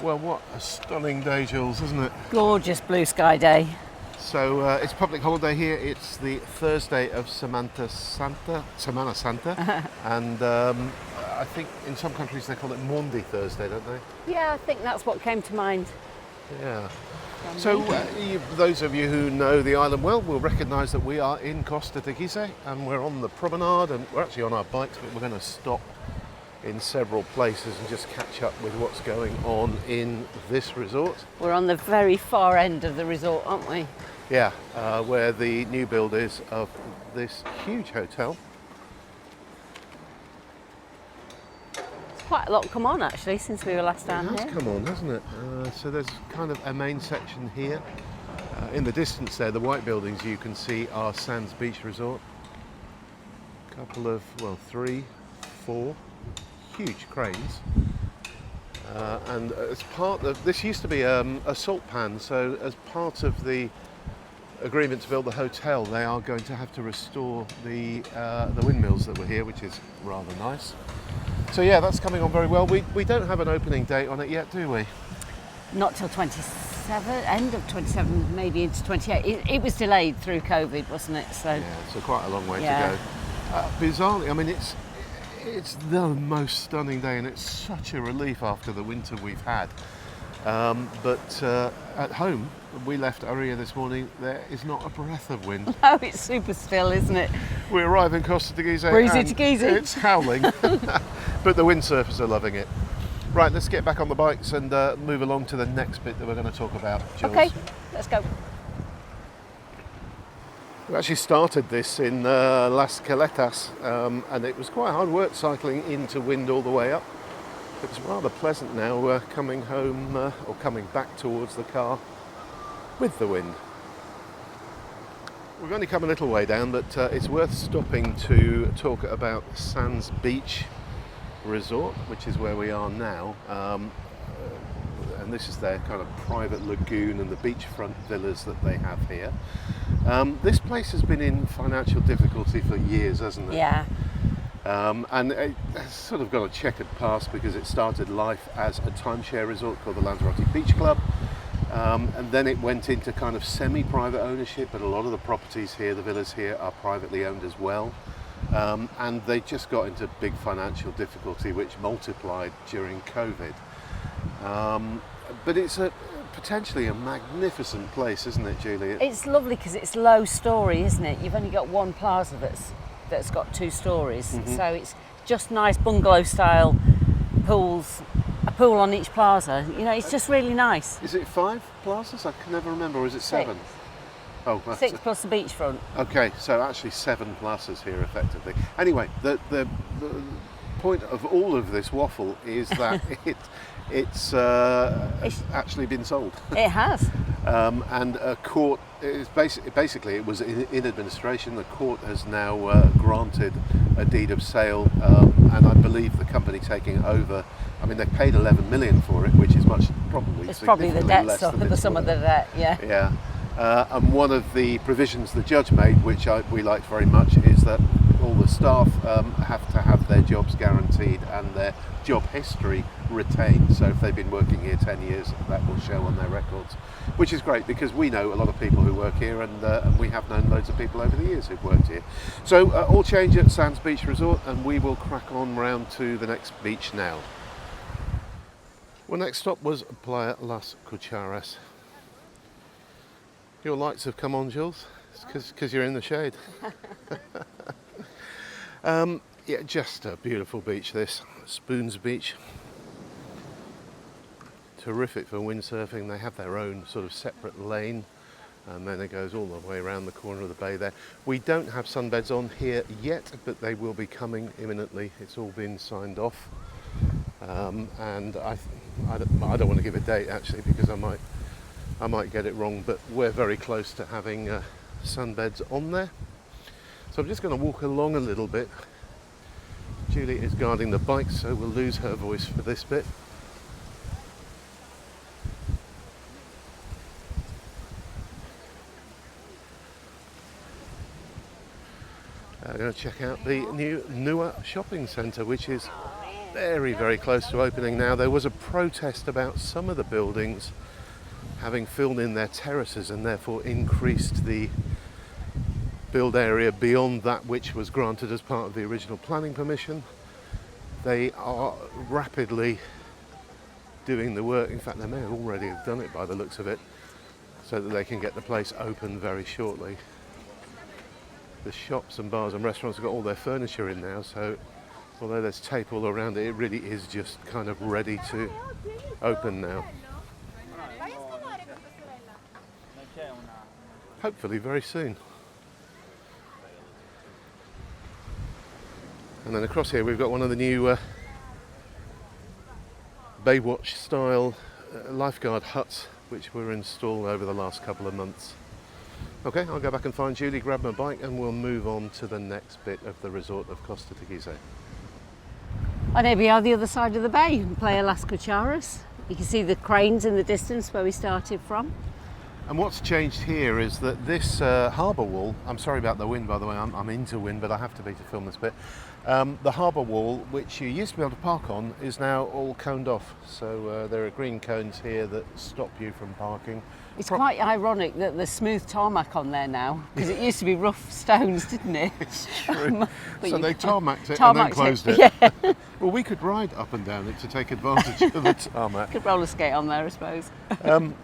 Well, what a stunning day, Jules, isn't it? Gorgeous blue sky day. So it's public holiday here. It's the Thursday of Semana Santa, and I think in some countries they call it Maundy Thursday, don't they? Yeah, I think that's what came to mind. Yeah. So those of you who know the island well will recognise that we are in Costa Teguise and we're on the Promenade, and we're actually on our bikes, but we're going to stop in several places and just catch up with what's going on in this resort. We're on the very far end of the resort, aren't we? Yeah, where the new build is of this huge hotel. It's quite a lot come on actually since we were last down It has here. come on, hasn't it? So there's kind of a main section here. In the distance there, the white buildings you can see are Sands Beach Resort. A couple of, well, 3, 4 huge cranes. And as part of, this used to be a salt pan, so as part of the agreement to build the hotel, they are going to have to restore the windmills that were here, which is rather nice. So yeah, that's coming on very well. We don't have an opening date on it yet, do we? Not till 27, end of 27, maybe into 28. It was delayed through COVID, wasn't it? So Yeah, so quite a long way Yeah. to go. Bizarrely, I mean, it's the most stunning day, and it's such a relief after the winter we've had. But at home, we left Aria this morning, there is not a breath of wind. oh, it's super still, isn't it? We arrive in Costa Teguise Breezy and Teguise. it's howling, but the windsurfers are loving it. Right, let's get back on the bikes and move along to the next bit that we're going to talk about, Jules. Okay, let's go. We actually started this in Las Kletas, and it was quite hard work cycling into wind all the way up. It's rather pleasant now coming home or coming back towards the car with the wind. We've only come a little way down, but it's worth stopping to talk about Sands Beach Resort, which is where we are now. And this is their kind of private lagoon and the beachfront villas that they have here. This place has been in financial difficulty for years, hasn't it? Yeah. And it's sort of got a checkered past because it started life as a timeshare resort called the Lanzarote Beach Club. And then it went into kind of semi-private ownership, but a lot of the properties here, the villas here, are privately owned as well. And they just got into big financial difficulty, which multiplied during COVID. But it's potentially a magnificent place, isn't it, Julie? It's lovely because it's low story, isn't it? You've only got one plaza that's got 2 stories, so it's just nice bungalow style pools, a pool on each plaza. You know, it's just really nice. Is it 5 plazas? I can never remember, or is it 7? 6. Oh, that's 6 plus the beachfront. Okay, so actually 7 plazas here effectively. Anyway, the point of all of this waffle is that it's actually been sold. It has. And a court is basically it was in administration. The court has now granted a deed of sale, and I believe the company taking over. I mean, they paid 11 million for it, which is probably the debt less stuff, than the it's sum of worth. the debt. Yeah. Yeah. And one of the provisions the judge made, which we liked very much, is that all the staff have to have their jobs guaranteed and their job history retained. So if they've been working here 10 years, that will show on their records, which is great because we know a lot of people who work here, and we have known loads of people over the years who've worked here. So all change at Sands Beach Resort, and we will crack on round to the next beach now. Well, next stop was Playa Las Cucharas. Your lights have come on, Jules. It's because you're in the shade. Yeah, just a beautiful beach this. Spoons Beach. Terrific for windsurfing. They have their own sort of separate lane, and then it goes all the way around the corner of the bay there. We don't have sunbeds on here yet, but they will be coming imminently. It's all been signed off. And I don't want to give a date actually because I might get it wrong, but we're very close to having sunbeds on there. So I'm just going to walk along a little bit. Julie is guarding the bike, so we'll lose her voice for this bit. I'm going to check out the new Nua shopping centre, which is very, very close to opening now. There was a protest about some of the buildings having filled in their terraces and therefore increased the build area beyond that which was granted as part of the original planning permission. They are rapidly doing the work. In fact, they may have already done it by the looks of it, so that they can get the place open very shortly. The shops and bars and restaurants have got all their furniture in now, so although there's tape all around it, it really is just kind of ready to open now. Hopefully very soon. And then across here we've got one of the new Baywatch style lifeguard huts which were installed over the last couple of months. Okay, I'll go back and find Julie, grab my bike, and we'll move on to the next bit of the resort of Costa Teguise. And here we are the other side of the bay, Playa Las Cucharas. You can see the cranes in the distance where we started from. And what's changed here is that this harbour wall, I'm sorry about the wind by the way, I'm into wind, but I have to be to film this bit. The harbour wall, which you used to be able to park on, is now all coned off. So there are green cones here that stop you from parking. It's quite ironic that there's smooth tarmac on there now, because it used to be rough stones, didn't it? It's true. So they tarmacked it and then closed it. Yeah. Well, we could ride up and down it to take advantage of the tarmac. Could roller skate on there, I suppose.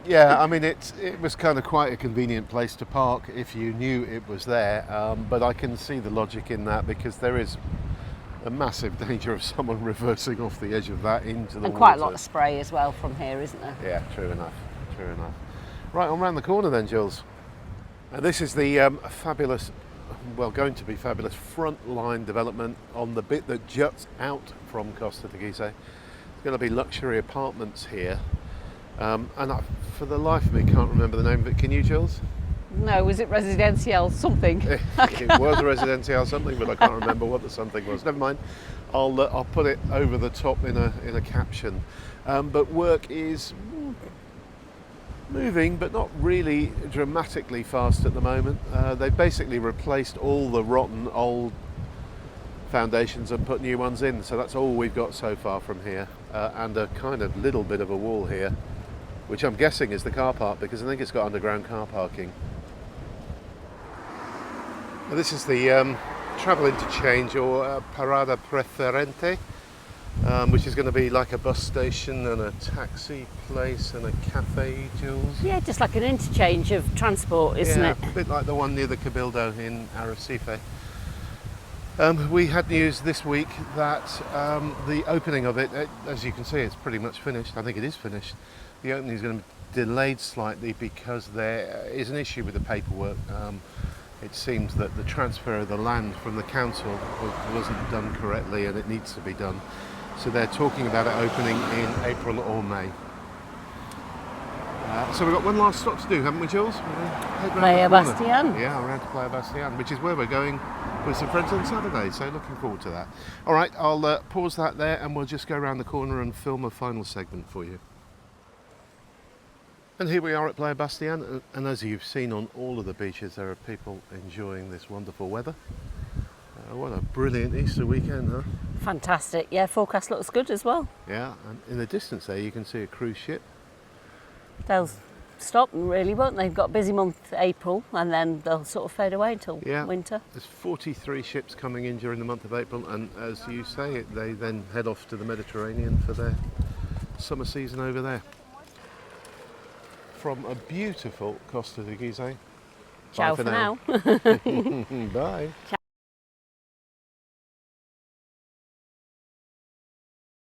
Yeah, I mean, it was kind of quite a convenient place to park if you knew it was there, but I can see the logic in that, because there is a massive danger of someone reversing off the edge of that into the water. And quite a lot of spray as well from here, isn't there? Yeah, true enough, true enough. Right, on round the corner then, Jules. This is the fabulous, well, going to be fabulous front line development on the bit that juts out from Costa Teguise. There's going to be luxury apartments here, and I, for the life of me, can't remember the name of it. Can you, Jules? No, was it Residencial something? It was a Residencial something, but I can't remember what the something was. Never mind. I'll put it over the top in a caption. But work is moving, but not really dramatically fast at the moment. They've basically replaced all the rotten old foundations and put new ones in, so that's all we've got so far from here, and a kind of little bit of a wall here, which I'm guessing is the car park, because I think it's got underground car parking. Now, this is the travel interchange, or Parada Preente, which is going to be like a bus station and a taxi place and a cafe, Jules. Yeah, just like an interchange of transport, isn't it? A bit like the one near the Cabildo in Arrecife. We had news this week that the opening of it, as you can see, it's pretty much finished. I think it is finished. The opening is going to be delayed slightly because there is an issue with the paperwork. It seems that the transfer of the land from the council wasn't done correctly, and it needs to be done. So they're talking about it opening in April or May. So we've got one last stop to do, haven't we, Jules? Playabastian. Yeah, around to Playabastian, which is where we're going with some friends on Saturday, so looking forward to that. All right, I'll pause that there, and we'll just go around the corner and film a final segment for you. And here we are at Playabastian, and as you've seen on all of the beaches, there are people enjoying this wonderful weather. What a brilliant Easter weekend, huh? Fantastic. Yeah, forecast looks good as well. Yeah, and in the distance there you can see a cruise ship. They'll stop really, won't they? They've got a busy month, April, and then they'll sort of fade away until winter. There's 43 ships coming in during the month of April, and as you say, they then head off to the Mediterranean for their summer season over there. From a beautiful Costa Teguise. Ciao for now. Bye. Ciao.